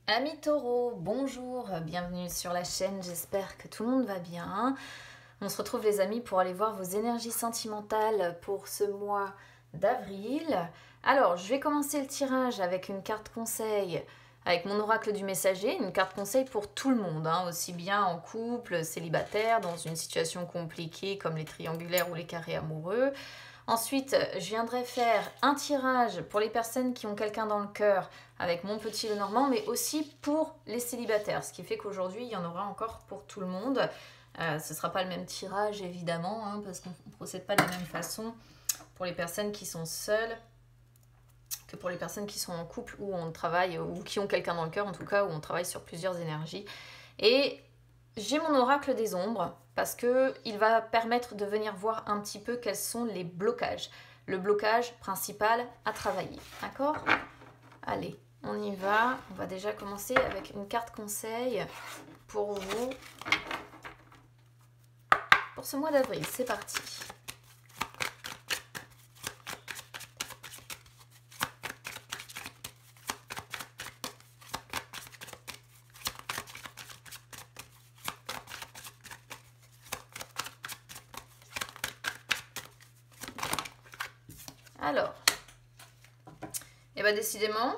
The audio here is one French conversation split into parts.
Amis taureaux, bonjour, bienvenue sur la chaîne, j'espère que tout le monde va bien. On se retrouve les amis pour aller voir vos énergies sentimentales pour ce mois d'avril. Alors, je vais commencer le tirage avec une carte conseil, avec mon oracle du messager, une carte conseil pour tout le monde, aussi bien en couple, célibataire, dans une situation compliquée comme les triangulaires ou les carrés amoureux. Ensuite, je viendrai faire un tirage pour les personnes qui ont quelqu'un dans le cœur avec mon petit Lenormand, mais aussi pour les célibataires, ce qui fait qu'aujourd'hui, il y en aura encore pour tout le monde. Ce ne sera pas le même tirage, évidemment, parce qu'on ne procède pas de la même façon pour les personnes qui sont seules que pour les personnes qui sont en couple ou on travaille, ou qui ont quelqu'un dans le cœur, en tout cas, où on travaille sur plusieurs énergies. Et j'ai mon oracle des ombres parce qu'il va permettre de venir voir un petit peu quels sont les blocages. Le blocage principal à travailler. D'accord ? Allez, on y va. On va déjà commencer avec une carte conseil pour vous pour ce mois d'avril. C'est parti. Alors, et bien décidément,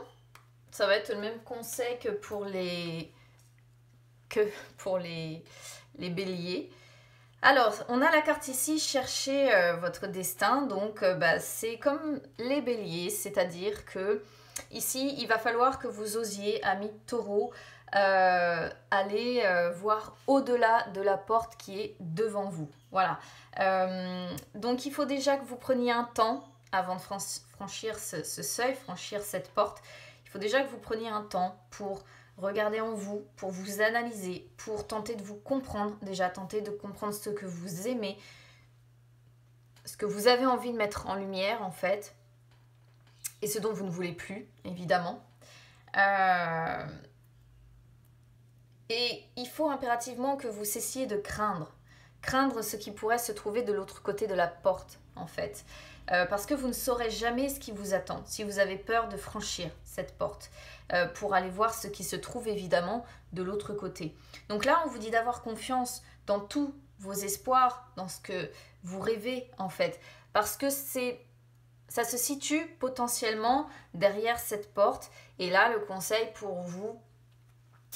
ça va être le même conseil que pour les béliers. Alors, on a la carte ici, cherchez votre destin. Donc, c'est comme les béliers, c'est-à-dire que ici, il va falloir que vous osiez, amis taureaux, aller voir au-delà de la porte qui est devant vous. Voilà. Donc, il faut déjà que vous preniez un temps avant de franchir ce seuil, franchir cette porte. Il faut déjà que vous preniez un temps pour regarder en vous, pour vous analyser, pour tenter de vous comprendre, déjà tenter de comprendre ce que vous aimez, ce que vous avez envie de mettre en lumière en fait, et ce dont vous ne voulez plus, évidemment. Et il faut impérativement que vous cessiez de craindre ce qui pourrait se trouver de l'autre côté de la porte, en fait. Parce que vous ne saurez jamais ce qui vous attend si vous avez peur de franchir cette porte pour aller voir ce qui se trouve évidemment de l'autre côté. Donc là, on vous dit d'avoir confiance dans tous vos espoirs, dans ce que vous rêvez en fait. Parce que ça se situe potentiellement derrière cette porte. Et là, le conseil pour vous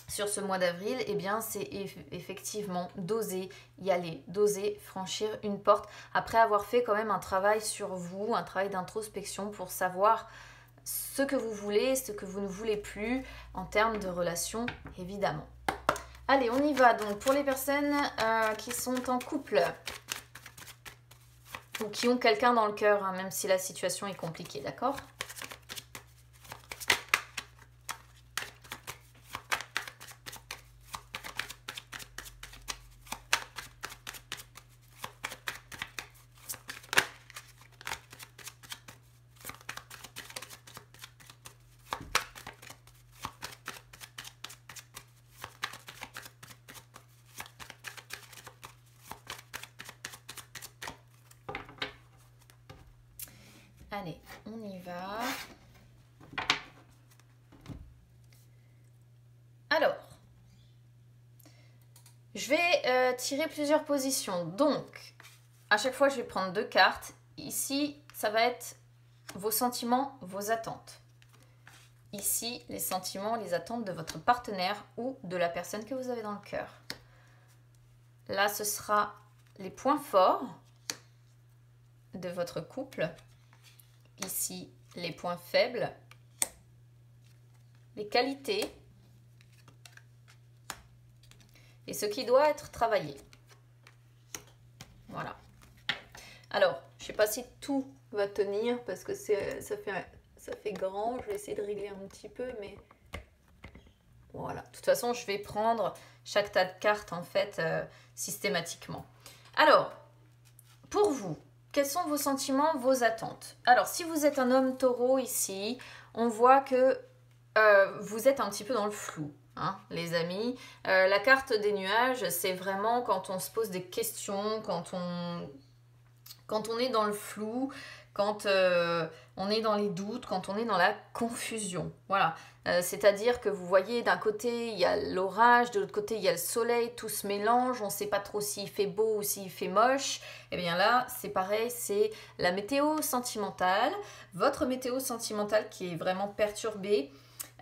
sur ce mois d'avril, eh bien, c'est effectivement d'oser y aller, d'oser franchir une porte après avoir fait quand même un travail sur vous, un travail d'introspection pour savoir ce que vous voulez, ce que vous ne voulez plus en termes de relations, évidemment. Allez, on y va. Donc, pour les personnes qui sont en couple ou qui ont quelqu'un dans le cœur, même si la situation est compliquée, d'accord ? Allez, on y va. Alors, je vais tirer plusieurs positions. Donc, à chaque fois, je vais prendre 2 cartes. Ici, ça va être vos sentiments, vos attentes. Ici, les sentiments, les attentes de votre partenaire ou de la personne que vous avez dans le cœur. Là, ce sera les points forts de votre couple. Ici, les points faibles, les qualités et ce qui doit être travaillé. Voilà. Alors, je ne sais pas si tout va tenir parce que ça fait grand. Je vais essayer de régler un petit peu, mais voilà. De toute façon, je vais prendre chaque tas de cartes en fait systématiquement. Alors, pour vous, quels sont vos sentiments, vos attentes? Alors, si vous êtes un homme taureau ici, on voit que vous êtes un petit peu dans le flou, les amis. La carte des nuages, c'est vraiment quand on se pose des questions, quand on est dans le flou, quand on est dans les doutes, quand on est dans la confusion. Voilà. C'est-à-dire que vous voyez, d'un côté, il y a l'orage, de l'autre côté, il y a le soleil, tout se mélange, on ne sait pas trop s'il fait beau ou s'il fait moche. Et bien là, c'est pareil, c'est la météo sentimentale, votre météo sentimentale qui est vraiment perturbée.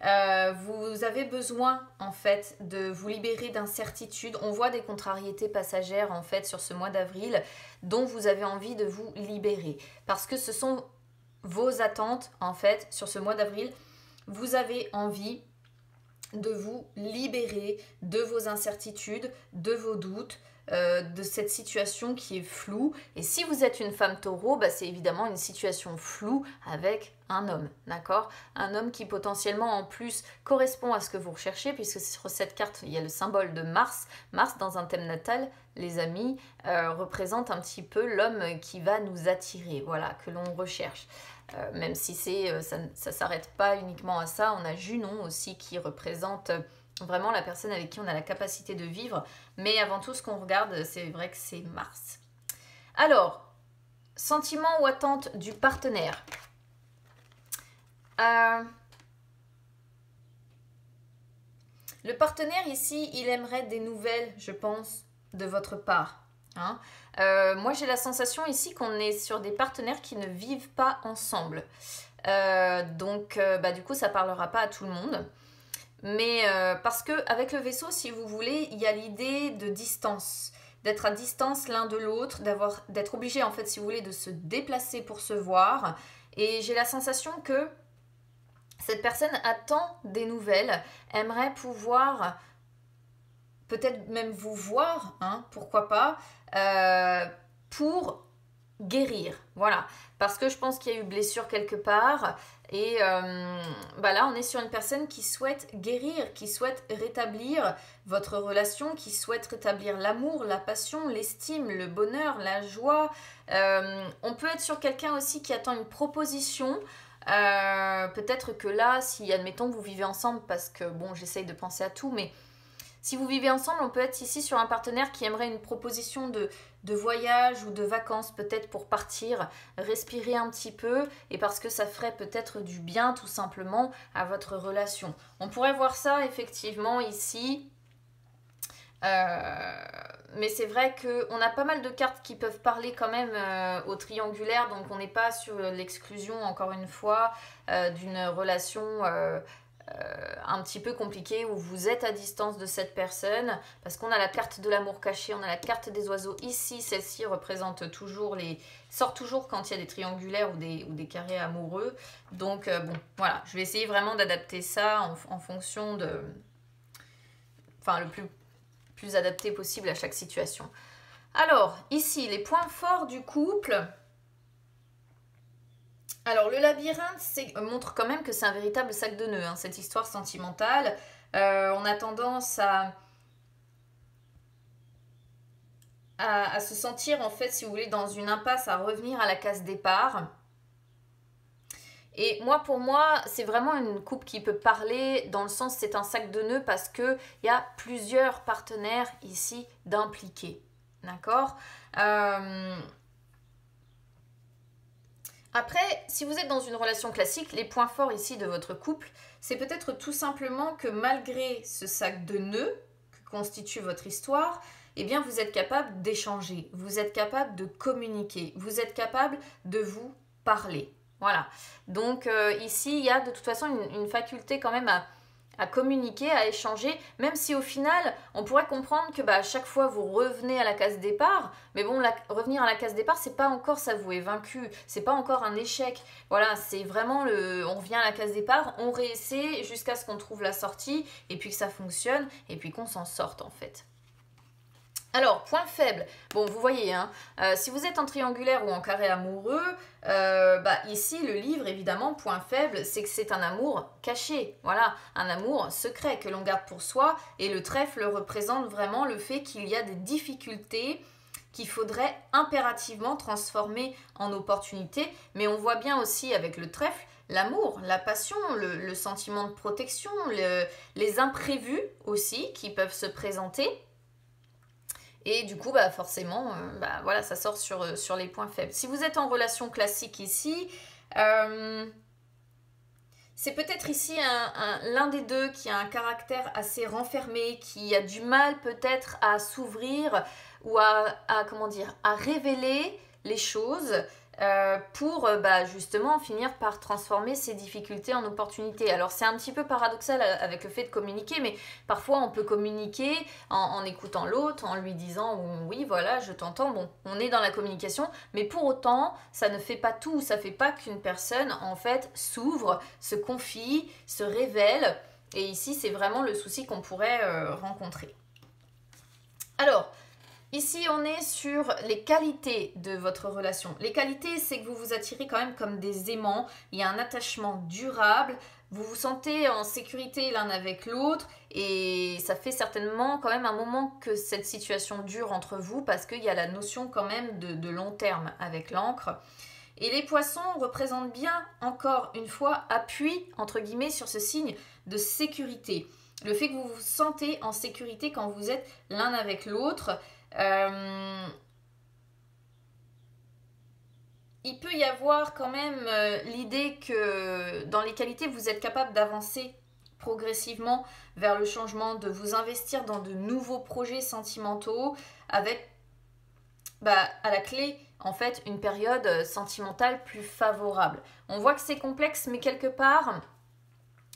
Vous avez besoin en fait de vous libérer d'incertitudes. On voit des contrariétés passagères en fait sur ce mois d'avril dont vous avez envie de vous libérer parce que ce sont vos attentes en fait sur ce mois d'avril. Vous avez envie de vous libérer de vos incertitudes, de vos doutes, de cette situation qui est floue. Et si vous êtes une femme taureau, bah, c'est évidemment une situation floue avec un homme, d'accord? Un homme qui potentiellement en plus correspond à ce que vous recherchez, puisque sur cette carte, il y a le symbole de Mars. Mars, dans un thème natal, les amis, représente un petit peu l'homme qui va nous attirer, voilà, que l'on recherche. Même si ça ne s'arrête pas uniquement à ça, on a Junon aussi qui représente vraiment la personne avec qui on a la capacité de vivre. Mais avant tout, ce qu'on regarde, c'est vrai que c'est Mars. Alors, sentiment ou attente du partenaire. Le partenaire ici, il aimerait des nouvelles, je pense, de votre part. Hein. Moi, j'ai la sensation ici qu'on est sur des partenaires qui ne vivent pas ensemble. Donc, du coup, ça ne parlera pas à tout le monde. Mais parce qu'avec le vaisseau, si vous voulez, il y a l'idée de distance, d'être à distance l'un de l'autre, d'être obligé, en fait, si vous voulez, de se déplacer pour se voir. Et j'ai la sensation que cette personne attend des nouvelles, aimerait pouvoir peut-être même vous voir, hein, pourquoi pas, pour guérir, voilà. Parce que je pense qu'il y a eu blessure quelque part. Et là, on est sur une personne qui souhaite guérir, qui souhaite rétablir votre relation, qui souhaite rétablir l'amour, la passion, l'estime, le bonheur, la joie. On peut être sur quelqu'un aussi qui attend une proposition. Peut-être que là, si admettons vous vivez ensemble, parce que bon, j'essaye de penser à tout, mais si vous vivez ensemble, on peut être ici sur un partenaire qui aimerait une proposition de voyage ou de vacances, peut-être pour partir, respirer un petit peu, et parce que ça ferait peut-être du bien tout simplement à votre relation. On pourrait voir ça effectivement ici, mais c'est vrai qu'on a pas mal de cartes qui peuvent parler quand même au triangulaire, donc on n'est pas sur l'exclusion, encore une fois, d'une relation un petit peu compliquée où vous êtes à distance de cette personne, parce qu'on a la carte de l'amour caché, on a la carte des oiseaux ici, celle-ci représente toujours sort toujours quand il y a des triangulaires ou des carrés amoureux, donc bon, voilà, je vais essayer vraiment d'adapter ça en fonction de... Enfin, le plus adapté possible à chaque situation. Alors, ici, les points forts du couple. Alors, le labyrinthe montre quand même que c'est un véritable sac de nœuds, hein, cette histoire sentimentale. On a tendance à se sentir, en fait, si vous voulez, dans une impasse, à revenir à la case départ. Et pour moi, c'est vraiment une couple qui peut parler dans le sens c'est un sac de nœuds parce qu'il y a plusieurs partenaires ici d'impliqués. D'accord ? Après, si vous êtes dans une relation classique, les points forts ici de votre couple, c'est peut-être tout simplement que malgré ce sac de nœuds que constitue votre histoire, eh bien vous êtes capable d'échanger, vous êtes capable de communiquer, vous êtes capable de vous parler. Voilà. Donc ici, il y a de toute façon une faculté quand même à communiquer, à échanger, même si au final, on pourrait comprendre que à chaque fois, vous revenez à la case départ, mais bon, revenir à la case départ, c'est pas encore s'avouer vaincu, c'est pas encore un échec. Voilà, c'est vraiment on revient à la case départ, on réessaie jusqu'à ce qu'on trouve la sortie, et puis que ça fonctionne, et puis qu'on s'en sorte en fait. Alors, point faible, bon vous voyez, hein, si vous êtes en triangulaire ou en carré amoureux, ici le livre évidemment, point faible, c'est que c'est un amour caché, voilà, un amour secret que l'on garde pour soi, et le trèfle représente vraiment le fait qu'il y a des difficultés qu'il faudrait impérativement transformer en opportunités, mais on voit bien aussi avec le trèfle, l'amour, la passion, le sentiment de protection, les imprévus aussi qui peuvent se présenter. Et du coup, bah, forcément, voilà, ça sort sur les points faibles. Si vous êtes en relation classique ici, c'est peut-être ici l'un des deux qui a un caractère assez renfermé, qui a du mal peut-être à s'ouvrir ou comment dire, à révéler les choses pour justement finir par transformer ses difficultés en opportunités. Alors c'est un petit peu paradoxal avec le fait de communiquer, mais parfois on peut communiquer en écoutant l'autre, en lui disant oui voilà je t'entends, bon on est dans la communication, mais pour autant ça ne fait pas tout, ça fait pas qu'une personne en fait s'ouvre, se confie, se révèle, et ici c'est vraiment le souci qu'on pourrait rencontrer. Alors, ici, on est sur les qualités de votre relation. Les qualités, c'est que vous vous attirez quand même comme des aimants. Il y a un attachement durable. Vous vous sentez en sécurité l'un avec l'autre. Et ça fait certainement quand même un moment que cette situation dure entre vous parce qu'il y a la notion quand même de long terme avec l'encre. Et les poissons représentent bien, encore une fois, appui, entre guillemets, sur ce signe de sécurité. Le fait que vous vous sentez en sécurité quand vous êtes l'un avec l'autre. Il peut y avoir quand même l'idée que dans les qualités, vous êtes capable d'avancer progressivement vers le changement, de vous investir dans de nouveaux projets sentimentaux avec à la clé en fait une période sentimentale plus favorable. On voit que c'est complexe, mais quelque part,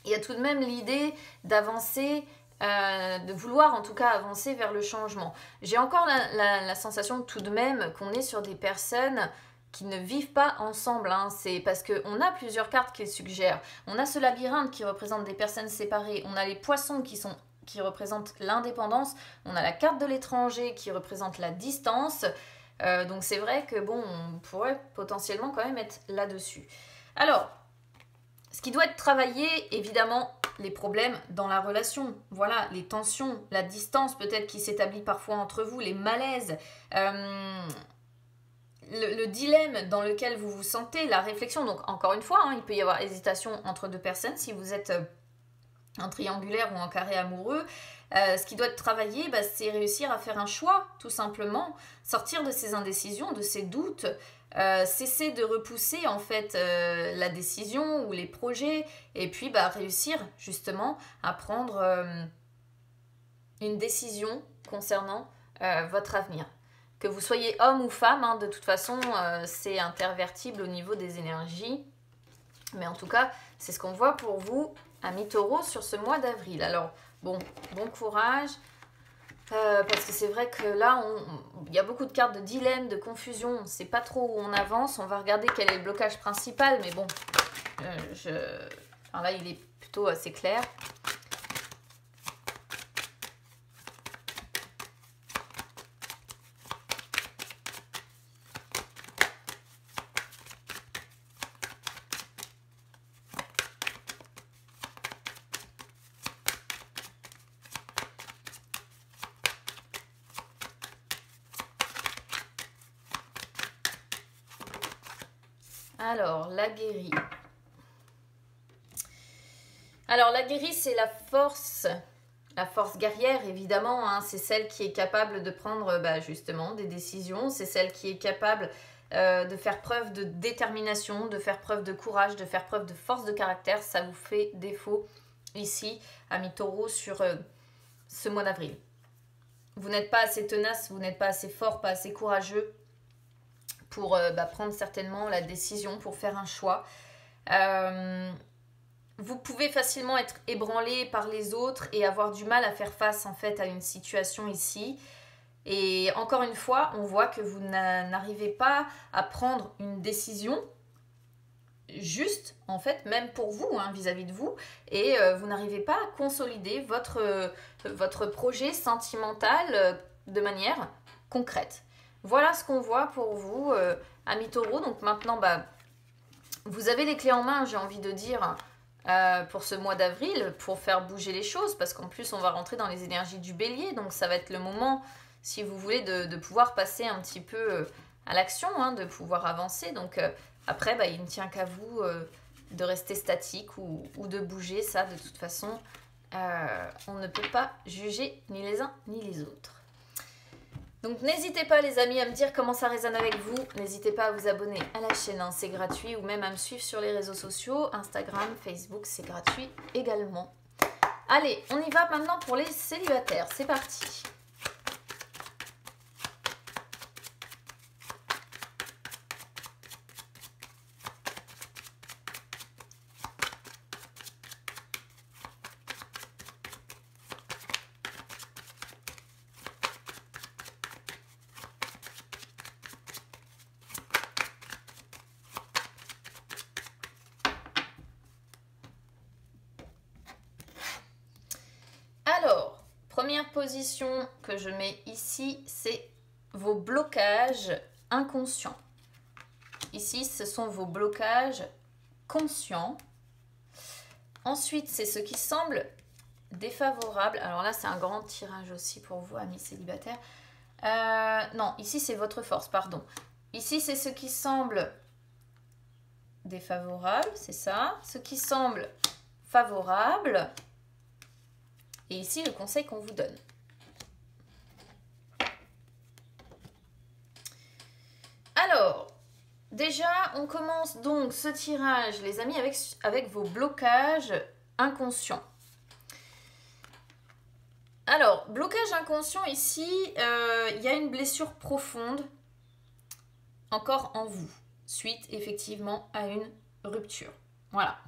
il y a tout de même l'idée d'avancer, de vouloir en tout cas avancer vers le changement. J'ai encore la sensation tout de même qu'on est sur des personnes qui ne vivent pas ensemble. C'est parce qu'on a plusieurs cartes qui le suggèrent. On a ce labyrinthe qui représente des personnes séparées. On a les poissons qui représentent l'indépendance. On a la carte de l'étranger qui représente la distance. Donc c'est vrai que bon, on pourrait potentiellement quand même être là-dessus. Alors, ce qui doit être travaillé, évidemment, les problèmes dans la relation. Voilà, les tensions, la distance peut-être qui s'établit parfois entre vous, les malaises, le dilemme dans lequel vous vous sentez, la réflexion. Donc encore une fois, il peut y avoir hésitation entre deux personnes si vous êtes en triangulaire ou en carré amoureux. Ce qui doit être travaillé, c'est réussir à faire un choix, tout simplement, sortir de ces indécisions, de ces doutes, cesser de repousser en fait la décision ou les projets, et puis réussir justement à prendre une décision concernant votre avenir. Que vous soyez homme ou femme, de toute façon, c'est intervertible au niveau des énergies. Mais en tout cas, c'est ce qu'on voit pour vous, amis taureaux, sur ce mois d'avril. Alors, bon courage. Parce que c'est vrai que là, il y a beaucoup de cartes de dilemme, de confusion. On ne sait pas trop où on avance. On va regarder quel est le blocage principal. Mais bon, là, il est plutôt assez clair. Alors, l'aguerri. Alors, l'aguerri, c'est la force guerrière, évidemment. C'est celle qui est capable de prendre justement des décisions. C'est celle qui est capable de faire preuve de détermination, de faire preuve de courage, de faire preuve de force de caractère. Ça vous fait défaut ici, amis taureaux, sur ce mois d'avril. Vous n'êtes pas assez tenace, vous n'êtes pas assez fort, pas assez courageux pour prendre certainement la décision, pour faire un choix. Vous pouvez facilement être ébranlé par les autres et avoir du mal à faire face en fait à une situation ici. Et encore une fois, on voit que vous n'arrivez pas à prendre une décision juste, en fait, même pour vous, vis-à-vis de vous, et vous n'arrivez pas à consolider votre projet sentimental de manière concrète. Voilà ce qu'on voit pour vous, amis taureaux. Donc maintenant, vous avez les clés en main, j'ai envie de dire, pour ce mois d'avril, pour faire bouger les choses, parce qu'en plus, on va rentrer dans les énergies du bélier, donc ça va être le moment, si vous voulez, de pouvoir passer un petit peu à l'action, de pouvoir avancer. Donc après, il ne tient qu'à vous de rester statique ou de bouger. Ça, de toute façon, on ne peut pas juger ni les uns ni les autres. Donc n'hésitez pas les amis à me dire comment ça résonne avec vous. N'hésitez pas à vous abonner à la chaîne, hein, c'est gratuit. Ou même à me suivre sur les réseaux sociaux, Instagram, Facebook, c'est gratuit également. Allez, on y va maintenant pour les célibataires. C'est parti. Alors, première position que je mets ici, c'est vos blocages inconscients. Ici, ce sont vos blocages conscients. Ensuite, c'est ce qui semble défavorable. Alors là, c'est un grand tirage aussi pour vous, amis célibataires. Non, ici, c'est votre force, pardon. Ici, c'est ce qui semble défavorable, c'est ça. Ce qui semble favorable. Et ici, le conseil qu'on vous donne. Alors, déjà, on commence donc ce tirage, les amis, avec vos blocages inconscients. Alors, blocage inconscient ici, il y a une blessure profonde encore en vous, suite effectivement à une rupture. Voilà.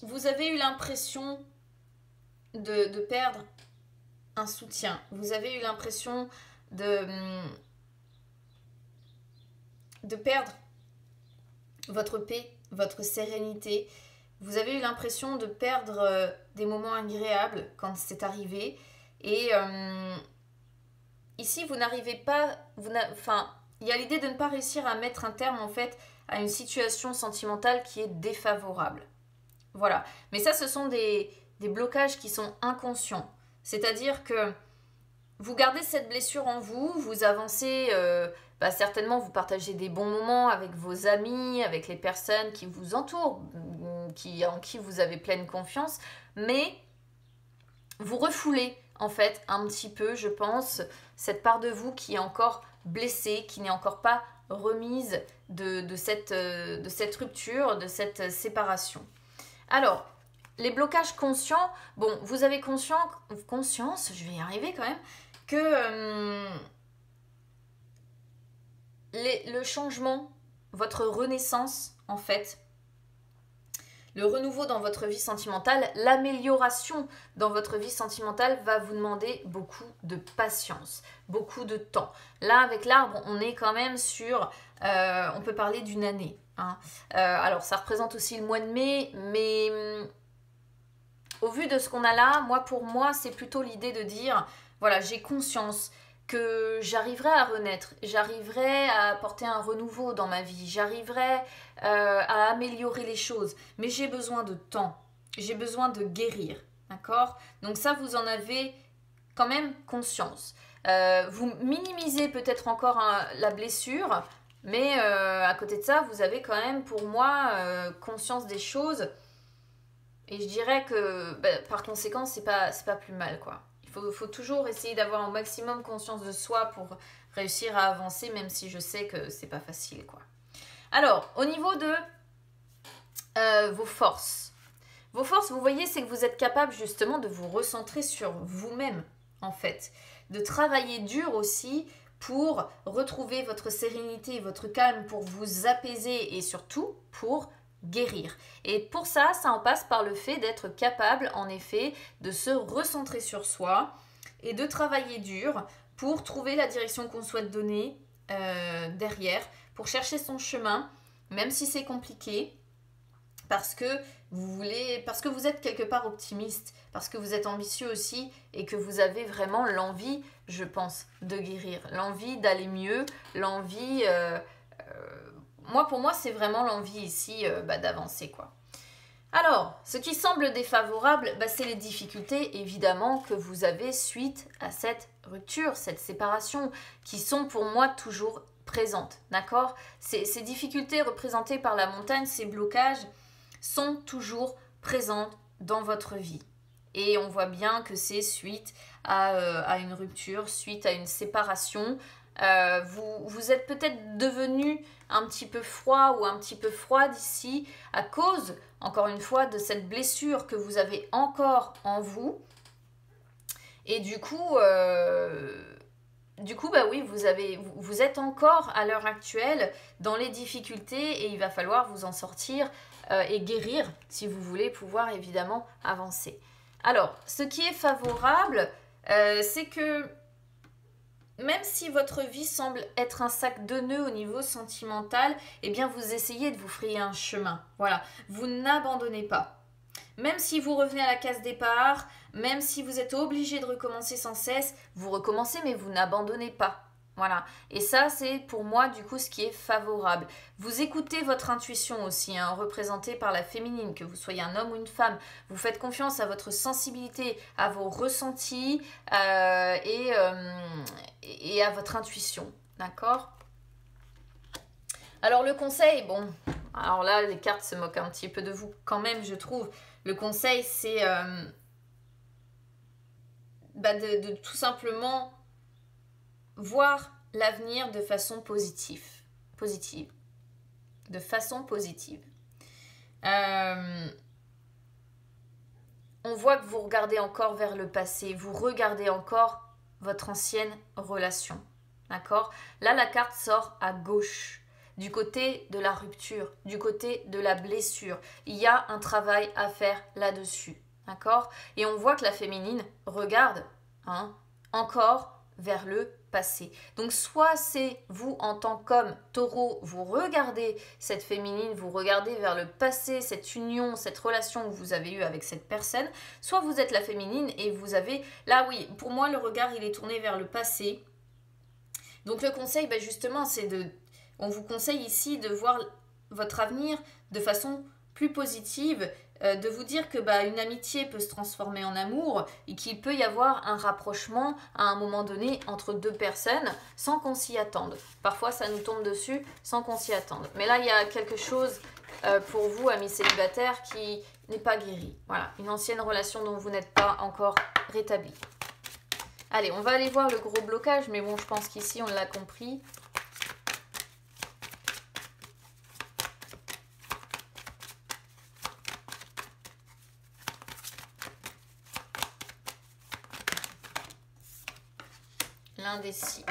Vous avez eu l'impression de perdre un soutien. Vous avez eu l'impression de perdre votre paix, votre sérénité. Vous avez eu l'impression de perdre des moments agréables quand c'est arrivé. Et ici, vous n'arrivez pas... il y a l'idée de ne pas réussir à mettre un terme en fait à une situation sentimentale qui est défavorable. Voilà. Mais ça, ce sont des blocages qui sont inconscients. C'est-à-dire que vous gardez cette blessure en vous, vous avancez, certainement vous partagez des bons moments avec vos amis, avec les personnes qui vous entourent, en qui vous avez pleine confiance, mais vous refoulez en fait un petit peu, je pense, cette part de vous qui est encore blessée, qui n'est encore pas remise de cette rupture, de cette séparation. Alors, les blocages conscients, bon, vous avez conscience, je vais y arriver quand même, que le changement, votre renaissance, en fait, le renouveau dans votre vie sentimentale, l'amélioration dans votre vie sentimentale va vous demander beaucoup de patience, beaucoup de temps. Là, avec l'arbre, on est quand même sur, on peut parler d'une année. Hein. Alors, ça représente aussi le mois de mai, mais au vu de ce qu'on a là, pour moi, c'est plutôt l'idée de dire, voilà, j'ai conscience que j'arriverai à renaître, j'arriverai à apporter un renouveau dans ma vie, j'arriverai à améliorer les choses, mais j'ai besoin de temps, j'ai besoin de guérir, d'accord? Donc ça, vous en avez quand même conscience. Vous minimisez peut-être encore la blessure, mais à côté de ça, vous avez quand même, pour moi, conscience des choses. Et je dirais que, par conséquent, c'est pas plus mal, quoi. Il faut toujours essayer d'avoir au maximum conscience de soi pour réussir à avancer, même si je sais que c'est pas facile, quoi. Alors, au niveau de vos forces. Vos forces, vous voyez, c'est que vous êtes capable justement de vous recentrer sur vous-même, en fait. De travailler dur aussi pour retrouver votre sérénité et votre calme, pour vous apaiser et surtout pour guérir. Et pour ça, ça en passe par le fait d'être capable, en effet, de se recentrer sur soi et de travailler dur pour trouver la direction qu'on souhaite donner derrière, pour chercher son chemin, même si c'est compliqué, parce que vous êtes quelque part optimiste, parce que vous êtes ambitieux aussi et que vous avez vraiment l'envie, je pense, de guérir, l'envie d'aller mieux, l'envie... pour moi, c'est vraiment l'envie ici d'avancer, quoi. Alors, ce qui semble défavorable, c'est les difficultés, évidemment, que vous avez suite à cette rupture, cette séparation, qui sont pour moi toujours présentes, d'accord ? Ces difficultés représentées par la montagne, ces blocages, sont toujours présentes dans votre vie. Et on voit bien que c'est suite à une rupture, suite à une séparation. Vous êtes peut-être devenu un petit peu froid ou un petit peu froide ici à cause, encore une fois, de cette blessure que vous avez encore en vous. Et du coup, bah oui, vous êtes encore à l'heure actuelle dans les difficultés et il va falloir vous en sortir et guérir si vous voulez pouvoir évidemment avancer. Alors, ce qui est favorable, c'est que même si votre vie semble être un sac de nœuds au niveau sentimental, eh bien vous essayez de vous frayer un chemin. Voilà, vous n'abandonnez pas. Même si vous revenez à la case départ, même si vous êtes obligé de recommencer sans cesse, vous recommencez mais vous n'abandonnez pas. Voilà. Et ça, c'est pour moi, du coup, ce qui est favorable. Vous écoutez votre intuition aussi, hein, représentée par la féminine, que vous soyez un homme ou une femme. Vous faites confiance à votre sensibilité, à vos ressentis et à votre intuition. D'accord ? Alors, le conseil, bon, alors là, les cartes se moquent un petit peu de vous quand même, je trouve. Le conseil, c'est de tout simplement voir l'avenir de façon positive. De façon positive. On voit que vous regardez encore vers le passé, vous regardez encore votre ancienne relation. D'accord ? Là, la carte sort à gauche, du côté de la rupture, du côté de la blessure. Il y a un travail à faire là-dessus. D'accord ? Et on voit que la féminine regarde encore vers le passé. Donc soit c'est vous en tant qu'homme taureau, vous regardez cette féminine, vous regardez vers le passé, cette union, cette relation que vous avez eue avec cette personne, soit vous êtes la féminine et vous avez, là oui, pour moi le regard il est tourné vers le passé. Donc le conseil justement c'est on vous conseille ici de voir votre avenir de façon plus positive, de vous dire que une amitié peut se transformer en amour et qu'il peut y avoir un rapprochement à un moment donné entre deux personnes sans qu'on s'y attende. Parfois ça nous tombe dessus sans qu'on s'y attende. Mais là il y a quelque chose pour vous, amis célibataires, qui n'est pas guéri. Voilà, une ancienne relation dont vous n'êtes pas encore rétabli. Allez, on va aller voir le gros blocage, mais bon, je pense qu'ici on l'a compris. L'indécis.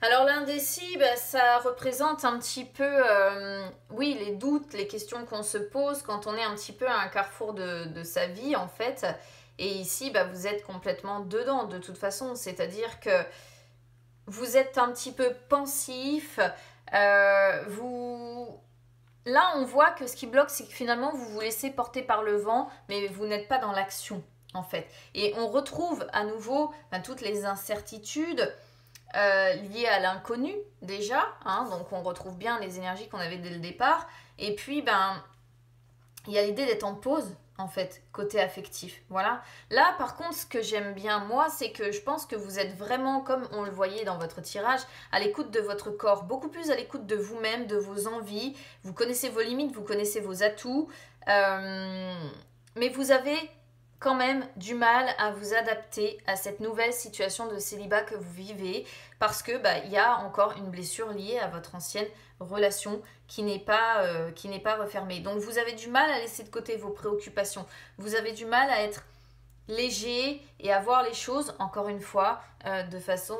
Alors l'indécis, ça représente un petit peu, oui, les doutes, les questions qu'on se pose quand on est un petit peu à un carrefour de sa vie en fait. Et ici, vous êtes complètement dedans de toute façon, c'est-à-dire que vous êtes un petit peu pensif, Là, on voit que ce qui bloque, c'est que finalement, vous vous laissez porter par le vent, mais vous n'êtes pas dans l'action, en fait. Et on retrouve à nouveau toutes les incertitudes liées à l'inconnu, déjà. Donc, on retrouve bien les énergies qu'on avait dès le départ. Et puis, il y a l'idée d'être en pause, en fait, côté affectif. Voilà. Là, par contre, ce que j'aime bien, moi, c'est que je pense que vous êtes vraiment, comme on le voyait dans votre tirage, à l'écoute de votre corps, beaucoup plus à l'écoute de vous-même, de vos envies. Vous connaissez vos limites, vous connaissez vos atouts. Mais vous avez quand même du mal à vous adapter à cette nouvelle situation de célibat que vous vivez parce que il y a encore une blessure liée à votre ancienne relation qui n'est pas refermée. Donc vous avez du mal à laisser de côté vos préoccupations. Vous avez du mal à être léger et à voir les choses, encore une fois, de façon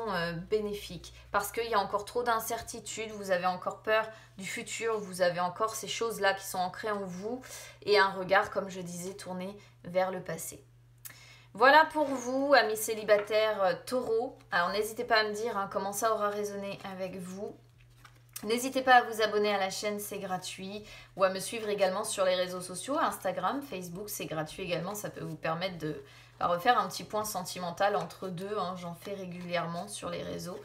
bénéfique. Parce qu'il y a encore trop d'incertitudes, vous avez encore peur du futur, vous avez encore ces choses-là qui sont ancrées en vous et un regard, comme je disais, tourné vers le passé. Voilà pour vous, amis célibataires taureaux. Alors n'hésitez pas à me dire comment ça aura résonné avec vous. N'hésitez pas à vous abonner à la chaîne, c'est gratuit, ou à me suivre également sur les réseaux sociaux, Instagram, Facebook, c'est gratuit également, ça peut vous permettre de refaire un petit point sentimental entre deux, j'en fais régulièrement sur les réseaux.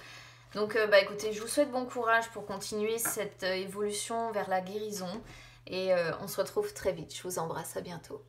Donc écoutez, je vous souhaite bon courage pour continuer cette évolution vers la guérison, et on se retrouve très vite, je vous embrasse, à bientôt.